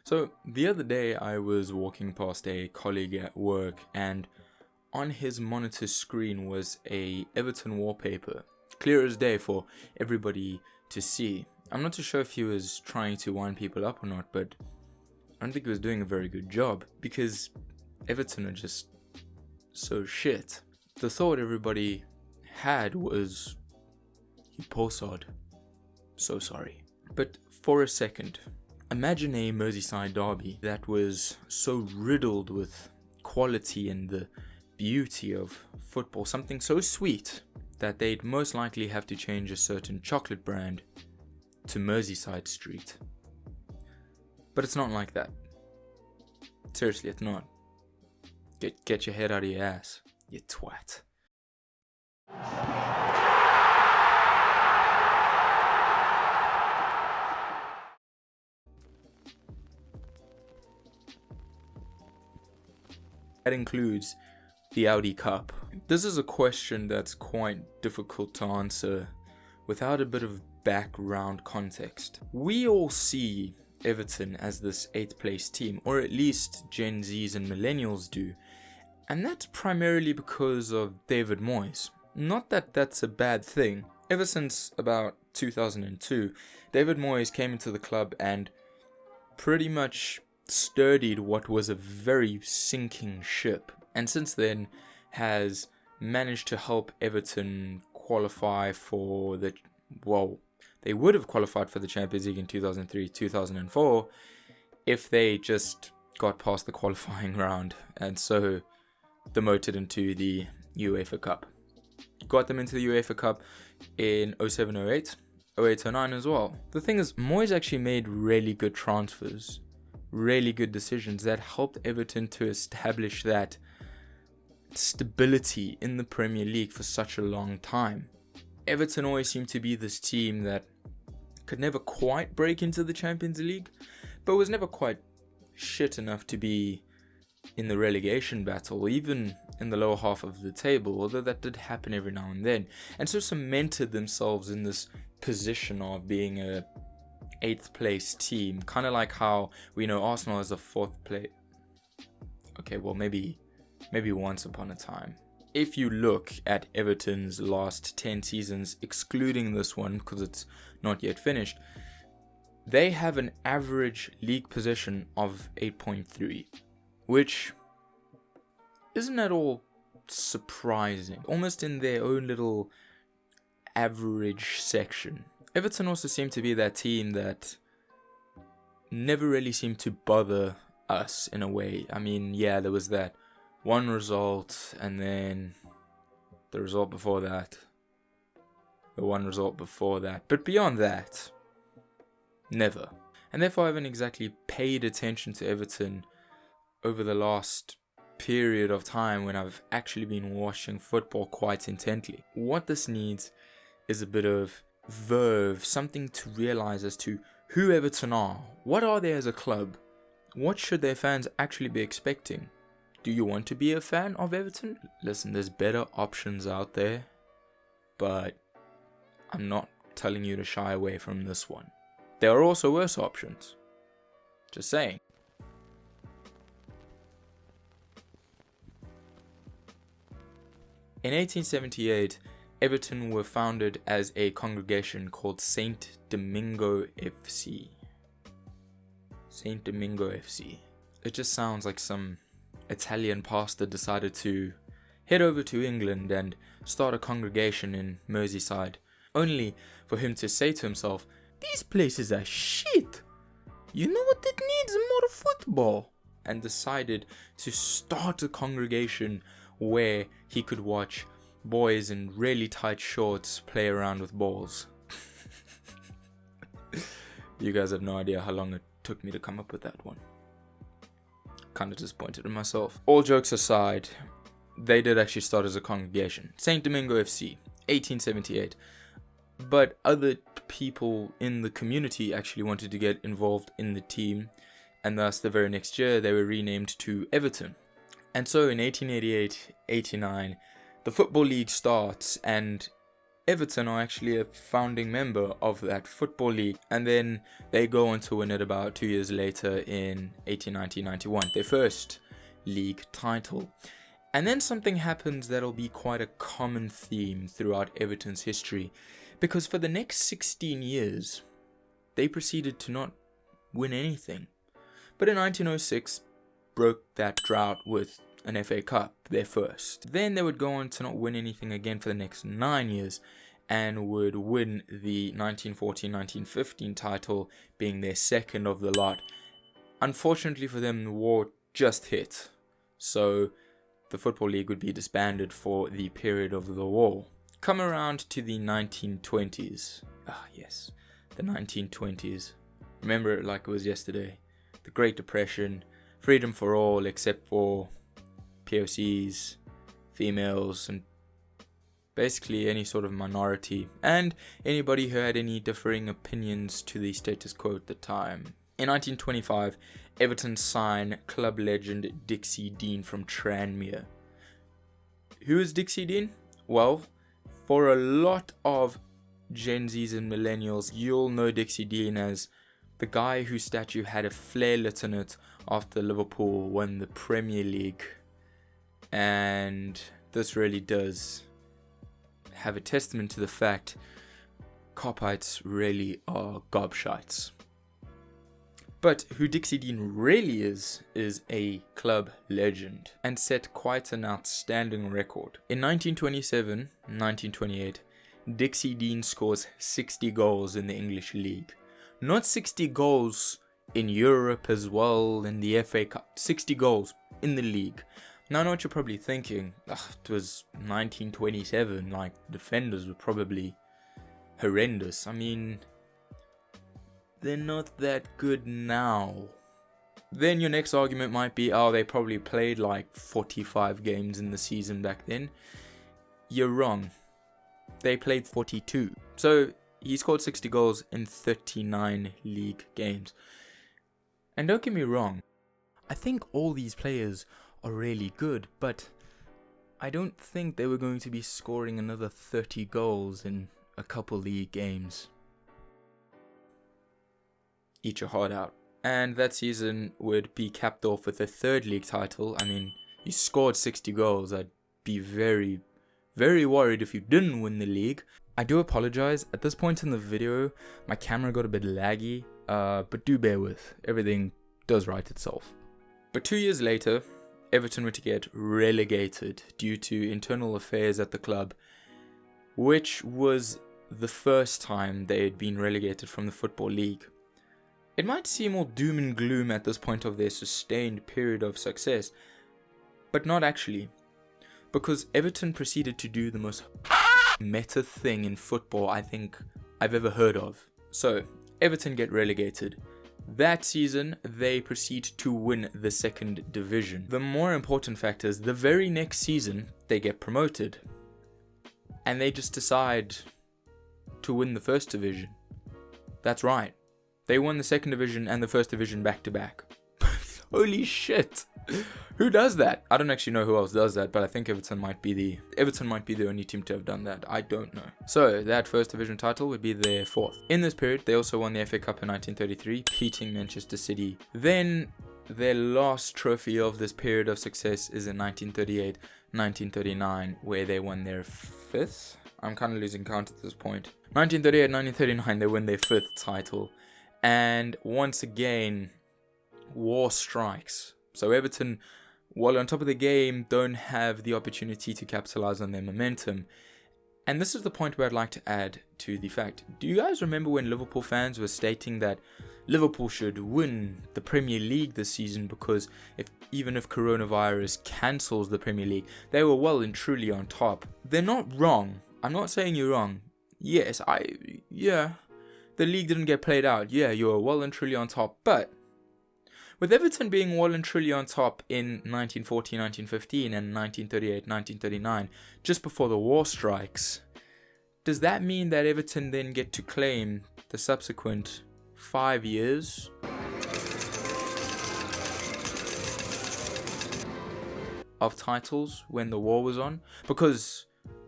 So the other day I was walking past a colleague at work, and on his monitor screen was a Everton wallpaper, clear as day for everybody to see. I'm not too sure if he was trying to wind people up or not, but I don't think he was doing a very good job, because Everton are just so shit. The thought everybody had was, you poor sod, so sorry. But for a second, imagine a Merseyside derby that was so riddled with quality and the beauty of football, something so sweet that they'd most likely have to change a certain chocolate brand to Merseyside Street. But it's not like that. Seriously, it's not. Get your head out of your ass, you twat. That includes the Audi Cup. This is a question that's quite difficult to answer without a bit of background context. We all see Everton as this 8th place team, or at least Gen Zs and millennials do, and that's primarily because of David Moyes. Not that that's a bad thing. Ever since about 2002, David Moyes came into the club and pretty much sturdied what was a very sinking ship, and since then has managed to help Everton qualify for they would have qualified for the Champions League in 2003-2004 if they just got past the qualifying round and so demoted into the UEFA Cup. Got them into the UEFA Cup in 07-08, 08-09 as well. The thing is, Moyes actually made really good transfers, really good decisions that helped Everton to establish that stability in the Premier League for such a long time. Everton always seemed to be this team that could never quite break into the Champions League, but was never quite shit enough to be in the relegation battle, even in the lower half of the table, although that did happen every now and then, and so cemented themselves in this position of being a 8th place team, kind of like how we know Arsenal as a 4th place. Okay, well, maybe once upon a time. If you look at Everton's last 10 seasons, excluding this one because it's not yet finished, they have an average league position of 8.3, which isn't at all surprising, almost in their own little average section. Everton also seem to be that team that never really seemed to bother us in a way. I mean, yeah, there was that one result, and then the result before that, the one result before that, but beyond that, never. And therefore I haven't exactly paid attention to Everton over the last period of time when I've actually been watching football quite intently. What this needs is a bit of verve, something to realize as to who Everton are. What are they as a club? What should their fans actually be expecting? Do you want to be a fan of Everton? Listen, there's better options out there, but I'm not telling you to shy away from this one. There are also worse options. Just saying. In 1878, Everton were founded as a congregation called Saint Domingo FC. Saint Domingo FC. It just sounds like some Italian pastor decided to head over to England and start a congregation in Merseyside, only for him to say to himself, "These places are shit. You know what it needs? More football." And decided to start a congregation where he could watch boys in really tight shorts play around with balls. You guys have no idea how long it took me to come up with that one. Kind of disappointed in myself. All jokes aside, they did actually start as a congregation. Saint Domingo FC, 1878. But other people in the community actually wanted to get involved in the team, and thus the very next year they were renamed to Everton. And so in 1888-89, the Football League starts, and Everton are actually a founding member of that football league, and then they go on to win it about 2 years later in 1890-91, their first league title. And then something happens that'll be quite a common theme throughout Everton's history, because for the next 16 years, they proceeded to not win anything. But in 1906, broke that drought with an FA Cup, their first. Then they would go on to not win anything again for the next 9 years, and would win the 1914-1915 title, being their second of the lot. Unfortunately for them, the war just hit, so the Football League would be disbanded for the period of the war. Come around to the 1920s. Ah, yes, the 1920s. Remember it like it was yesterday. The Great Depression, freedom for all except for POCs, females, and basically any sort of minority, and anybody who had any differing opinions to the status quo at the time. In 1925, Everton signed club legend Dixie Dean from Tranmere. Who is Dixie Dean? Well, for a lot of Gen Zs and millennials, you'll know Dixie Dean as the guy whose statue had a flare lit in it after Liverpool won the Premier League. And this really does have a testament to the fact Copites really are gobshites. But who Dixie Dean really is a club legend, and set quite an outstanding record. In 1927-1928, Dixie Dean scores 60 goals in the English League. Not 60 goals in Europe as well, in the FA Cup, 60 goals in the league. Now I know what you're probably thinking, it was 1927, like defenders were probably horrendous. I mean, they're not that good now. Then your next argument might be, oh, they probably played like 45 games in the season back then. You're wrong. They played 42. So he scored 60 goals in 39 league games. And don't get me wrong, I think all these players are really good, but I don't think they were going to be scoring another 30 goals in a couple league games. Eat your heart out. And that season would be capped off with a third league title. I mean, you scored 60 goals. I'd be very, very worried if you didn't win the league. I do apologize. At this point in the video, my camera got a bit laggy, but do bear with. Everything does right itself. But 2 years later, Everton were to get relegated due to internal affairs at the club, which was the first time they had been relegated from the Football League. It might seem all doom and gloom at this point of their sustained period of success, but not actually, because Everton proceeded to do the most meta thing in football I think I've ever heard of. So, Everton get relegated. That season, they proceed to win the second division. The more important fact is, the very next season, they get promoted. And they just decide to win the first division. That's right. They won the second division and the first division back to back. Holy shit. Who does that? I don't actually know who else does that, but I think Everton might be the only team to have done that. I don't know. So that first division title would be their fourth. In this period, they also won the FA Cup in 1933, beating Manchester City. Then their last trophy of this period of success is in 1938-1939, where they won their fifth. I'm kind of losing count at this point. 1938-1939, they win their fifth title. And once again, war strikes. So Everton, while on top of the game, don't have the opportunity to capitalize on their momentum. And this is the point where I'd like to add to the fact. Do you guys remember when Liverpool fans were stating that Liverpool should win the Premier League this season because even if coronavirus cancels the Premier League, they were well and truly on top? They're not wrong. I'm not saying you're wrong. Yes, the league didn't get played out. Yeah, you were well and truly on top. But with Everton being well and truly on top in 1914-1915 and 1938-1939, just before the war strikes, does that mean that Everton then get to claim the subsequent 5 years of titles when the war was on? Because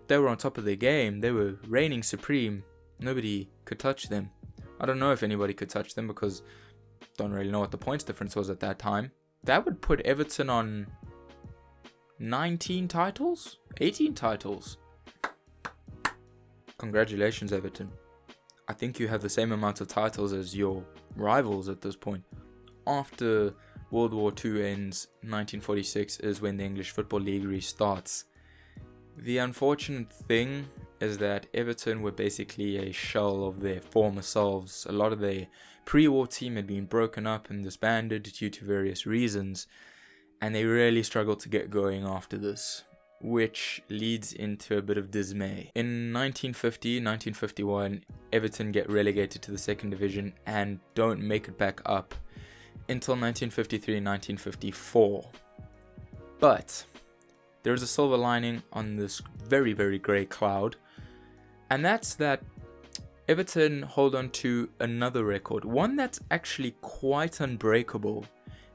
They were on top of their game. They were reigning supreme. Nobody could touch them. I don't know if anybody could touch them because I don't really know what the points difference was at that time. That would put Everton on 19 titles? 18 titles. Congratulations, Everton. I think you have the same amount of titles as your rivals at this point. After World War II ends, 1946 is when the English Football League restarts. The unfortunate thing is that Everton were basically a shell of their former selves. A lot of their pre-war team had been broken up and disbanded due to various reasons, and they really struggled to get going after this, which leads into a bit of dismay. In 1950-1951, Everton get relegated to the second division and don't make it back up until 1953-1954. But there is a silver lining on this very, very grey cloud, and that's that Everton hold on to another record, one that's actually quite unbreakable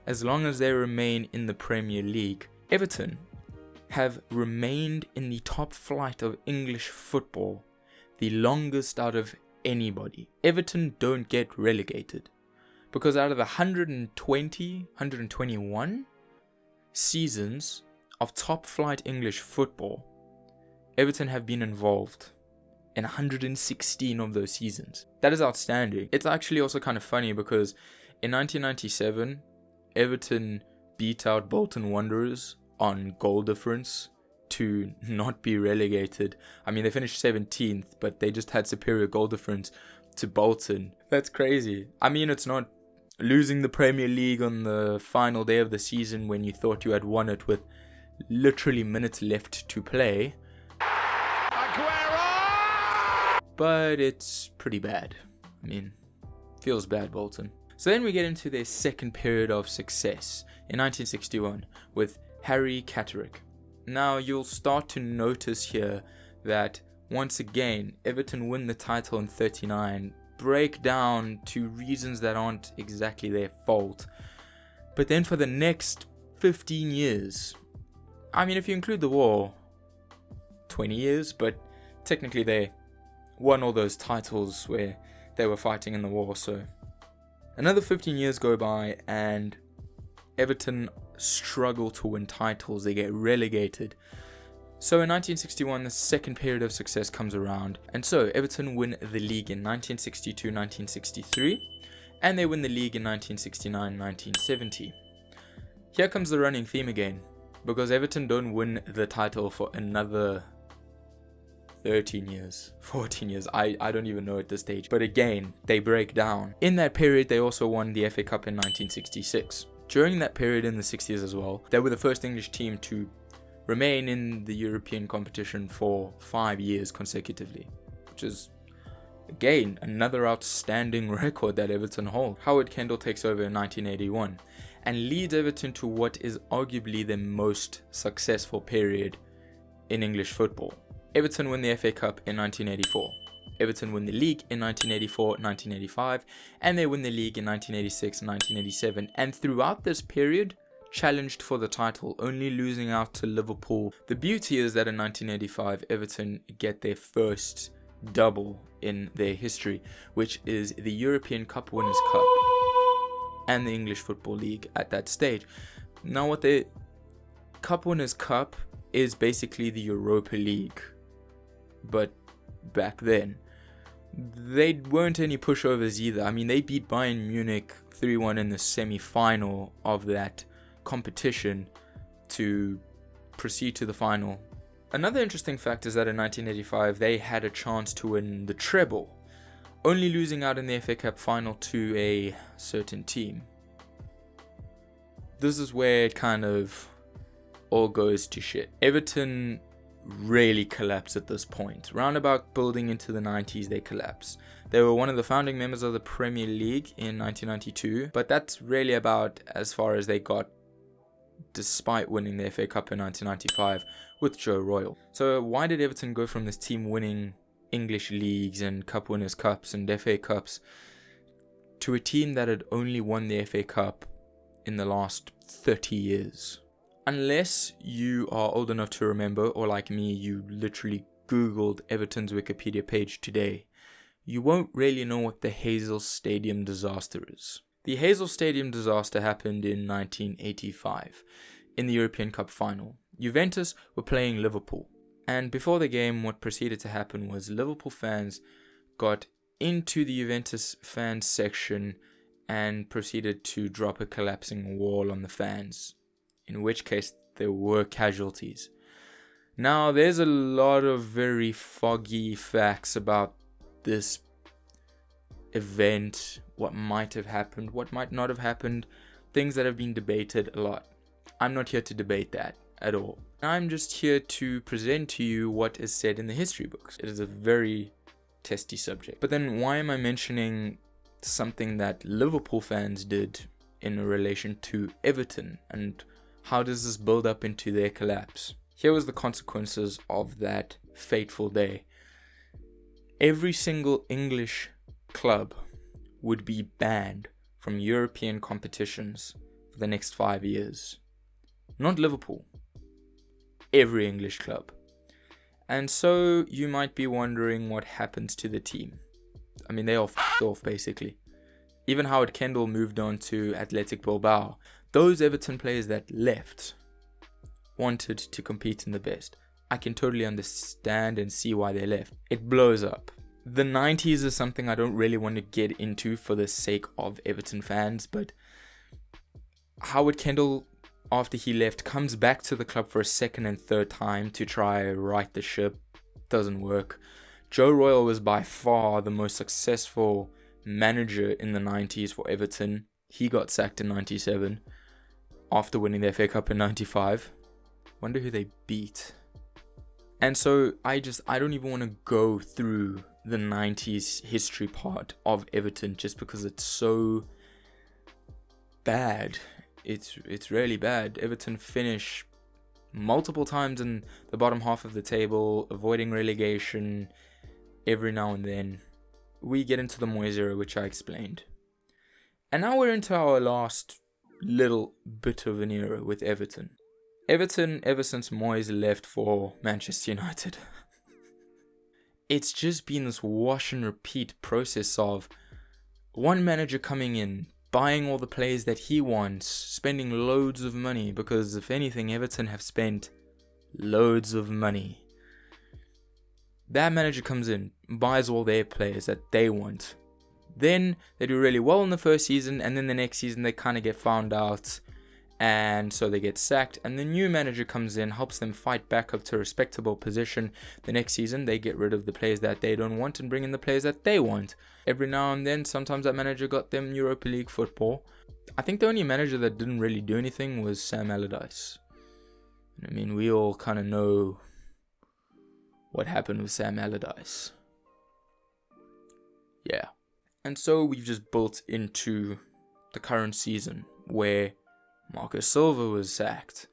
as long as they remain in the Premier League. Everton have remained in the top flight of English football the longest out of anybody. Everton don't get relegated because out of the 121 seasons of top flight English football, Everton have been involved in 116 of those seasons. That is outstanding. It's actually also kind of funny because in 1997, Everton beat out Bolton Wanderers on goal difference to not be relegated. I mean, they finished 17th, but they just had superior goal difference to Bolton. That's crazy. I mean, it's not losing the Premier League on the final day of the season when you thought you had won it with literally minutes left to play, but it's pretty bad. I mean, feels bad, Bolton. So then we get into their second period of success in 1961 with Harry Catterick. Now you'll start to notice here that once again Everton win the title in 39, break down to reasons that aren't exactly their fault, but then for the next 15 years, I mean if you include the war, 20 years, but technically they won all those titles where they were fighting in the war, so another 15 years go by and Everton struggle to win titles. They get relegated. So in 1961, the second period of success comes around, and so Everton win the league in 1962-1963, and they win the league in 1969-1970. Here comes the running theme again, because Everton don't win the title for another 13 years, 14 years, I don't even know at this stage. But again, they break down. In that period, they also won the FA Cup in 1966. During that period in the 60s as well, they were the first English team to remain in the European competition for 5 years consecutively, which is, again, another outstanding record that Everton hold. Howard Kendall takes over in 1981 and leads Everton to what is arguably the most successful period in English football. Everton win the FA Cup in 1984. Everton win the league in 1984-1985, and they win the league in 1986-1987. And throughout this period, challenged for the title, only losing out to Liverpool. The beauty is that in 1985, Everton get their first double in their history, which is the European Cup Winners' Cup and the English Football League at that stage. Now, what the Cup Winners' Cup is basically the Europa League, but back then they weren't any pushovers either. I mean, they beat Bayern Munich 3-1 in the semi-final of that competition to proceed to the final. Another interesting fact is that in 1985 they had a chance to win the treble, only losing out in the FA Cup final to a certain team. This is where it kind of all goes to shit. Everton really collapse at this point. Roundabout building into the 90s, they collapse. They were one of the founding members of the Premier League in 1992, but that's really about as far as they got, despite winning the FA Cup in 1995 with Joe Royle. So why did Everton go from this team winning English leagues and Cup Winners' Cups and FA Cups to a team that had only won the FA Cup in the last 30 years? Unless you are old enough to remember, or like me, you literally Googled Everton's Wikipedia page today, you won't really know what the Hazel Stadium disaster is. The Hazel Stadium disaster happened in 1985 in the European Cup final. Juventus were playing Liverpool, and before the game, what proceeded to happen was Liverpool fans got into the Juventus fans section and proceeded to drop a collapsing wall on the fans, in which case there were casualties. Now, there's a lot of very foggy facts about this event, what might have happened, what might not have happened, things that have been debated a lot. I'm not here to debate that at all. I'm just here to present to you what is said in the history books. It is a very testy subject. But then why am I mentioning something that Liverpool fans did in relation to Everton, and how does this build up into their collapse? Here was the consequences of that fateful day. Every single English club would be banned from European competitions for the next 5 years. Not Liverpool. Every English club. And so you might be wondering what happens to the team. I mean, they all f***ed off basically. Even Howard Kendall moved on to Athletic Bilbao. Those Everton players that left wanted to compete in the best. I can totally understand and see why they left. It blows up. The 90s is something I don't really want to get into for the sake of Everton fans, but Howard Kendall, after he left, comes back to the club for a second and third time to try right the ship. Doesn't work. Joe Royle was by far the most successful manager in the 90s for Everton. He got sacked in 97 after winning the FA Cup in 95. Wonder who they beat. And so I don't even want to go through the 90s history part of Everton just because it's so bad. It's really bad. Everton finish multiple times in the bottom half of the table, avoiding relegation every now and then. We get into the Moyes era, which I explained. And now we're into our last little bit of an era with Everton. Everton, ever since Moyes left for Manchester United, it's just been this wash and repeat process of one manager coming in, buying all the players that he wants, spending loads of money, because if anything, Everton have spent loads of money. That manager comes in, buys all their players that they want. Then they do really well in the first season, and then the next season they kind of get found out, and so they get sacked, and the new manager comes in, helps them fight back up to a respectable position. The next season they get rid of the players that they don't want and bring in the players that they want. Every now and then, sometimes that manager got them Europa League football. I think the only manager that didn't really do anything was Sam Allardyce. I mean, we all kind of know what happened with Sam Allardyce. Yeah. And so we've just built into the current season where Marco Silva was sacked.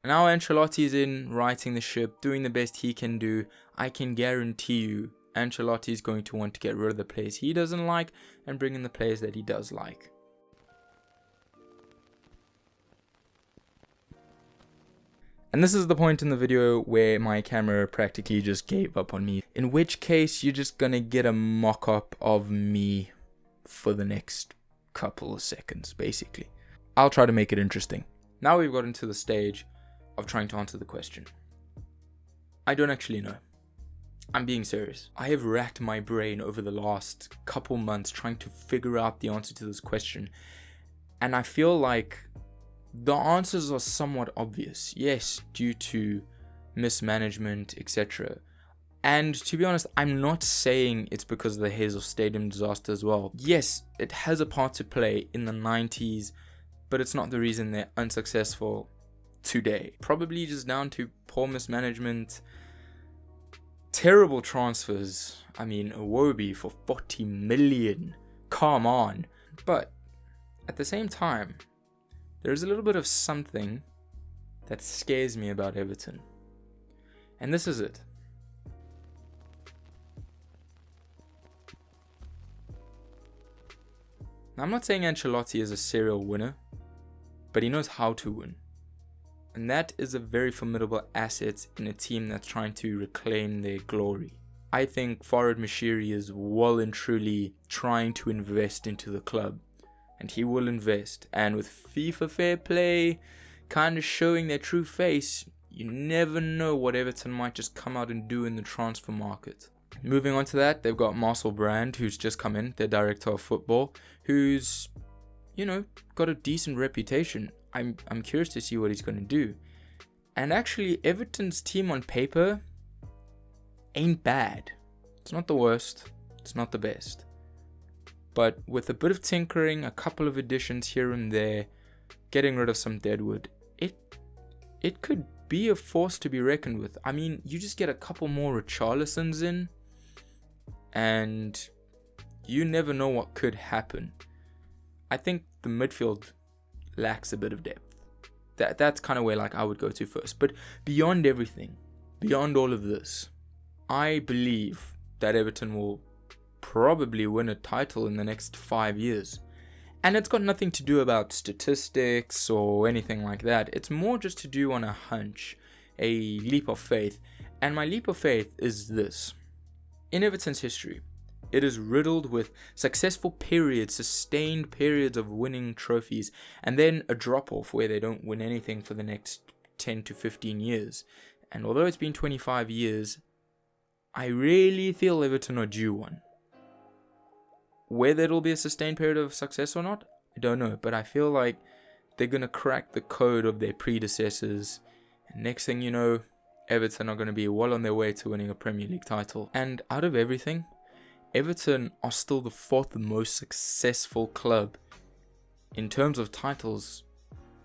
Now Ancelotti's in, righting the ship, doing the best he can do. I can guarantee you Ancelotti's going to want to get rid of the players he doesn't like and bring in the players that he does like. And this is the point in the video where my camera practically just gave up on me. In which case, you're just gonna get a mock-up of me for the next couple of seconds, basically. I'll try to make it interesting. Now we've got into the stage of trying to answer the question. I don't actually know. I'm being serious. I have racked my brain over the last couple months trying to figure out the answer to this question. And I feel like the answers are somewhat obvious. Yes, due to mismanagement, etc. And to be honest, I'm not saying it's because of the Hazel Stadium disaster as well. Yes, it has a part to play in the 90s, but it's not the reason they're unsuccessful today. Probably just down to poor mismanagement, terrible transfers. I mean, Iwobi for 40 million. Come on. But at the same time, there's a little bit of something that scares me about Everton. And this is it. Now, I'm not saying Ancelotti is a serial winner, but he knows how to win. And that is a very formidable asset in a team that's trying to reclaim their glory. I think Farhad Moshiri is well and truly trying to invest into the club. And he will invest. And with FIFA Fair Play kind of showing their true face, you never know what Everton might just come out and do in the transfer market. Moving on to that, they've got Marcel Brand, who's just come in, their director of football, who's, got a decent reputation. I'm curious to see what he's going to do. And actually, Everton's team on paper ain't bad. It's not the worst. It's not the best. But with a bit of tinkering, a couple of additions here and there, getting rid of some deadwood, it could be a force to be reckoned with. I mean, you just get a couple more Richarlisons in, and you never know what could happen. I think the midfield lacks a bit of depth. That's kind of where I would go to first. But beyond everything, beyond all of this, I believe that Everton will probably win a title in the next 5 years. And it's got nothing to do about statistics or anything like that. It's more just to do on a hunch, a leap of faith. And my leap of faith is this. In Everton's history, it is riddled with successful periods, sustained periods of winning trophies, and then a drop-off where they don't win anything for the next 10 to 15 years. And although it's been 25 years, I really feel Everton are due one. Whether it'll be a sustained period of success or not, I don't know. But I feel like they're going to crack the code of their predecessors. And next thing you know, Everton are going to be well on their way to winning a Premier League title. And out of everything, Everton are still the fourth most successful club in terms of titles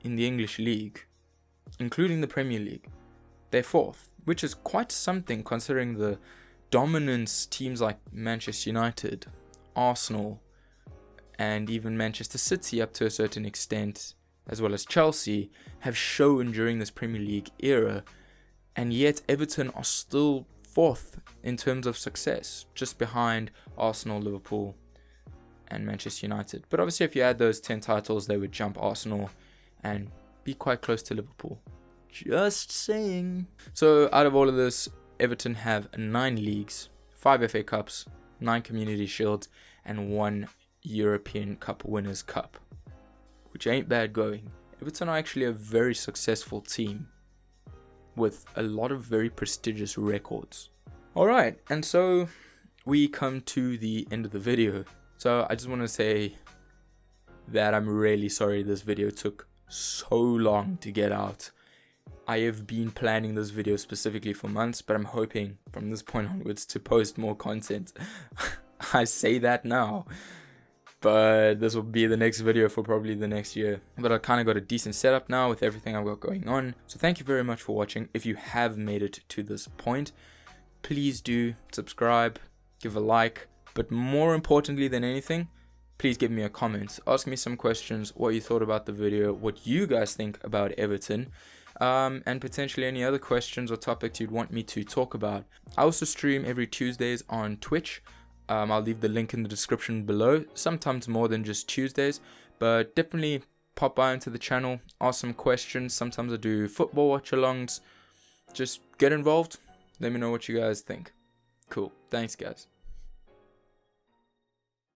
in the English League, including the Premier League. They're fourth, which is quite something considering the dominance teams like Manchester United, Arsenal, and even Manchester City up to a certain extent, as well as Chelsea, have shown during this Premier League era. And yet Everton are still fourth in terms of success, just behind Arsenal, Liverpool, and Manchester United. But obviously if you add those 10 titles, they would jump Arsenal and be quite close to Liverpool. Just saying. So out of all of this, Everton have 9 leagues, 5 FA Cups, 9 Community Shields, and 1 European Cup Winners' Cup, which ain't bad going. Everton are actually a very successful team with a lot of very prestigious records. Alright, and so we come to the end of the video. So I just want to say that I'm really sorry this video took so long to get out. I have been planning this video specifically for months, but I'm hoping from this point onwards to post more content. I say that now, but this will be the next video for probably the next year. But I kind of got a decent setup now with everything I've got going on. So thank you very much for watching. If you have made it to this point, please do subscribe, give a like, but more importantly than anything, please give me a comment. Ask me some questions, what you thought about the video, what you guys think about Everton, and potentially any other questions or topics you'd want me to talk about. I also stream every Tuesdays on Twitch. I'll leave the link in the description below, sometimes more than just Tuesdays, but definitely pop by into the channel, ask some questions. Sometimes I do football watch-alongs. Just get involved, let me know what you guys think. Cool, thanks guys.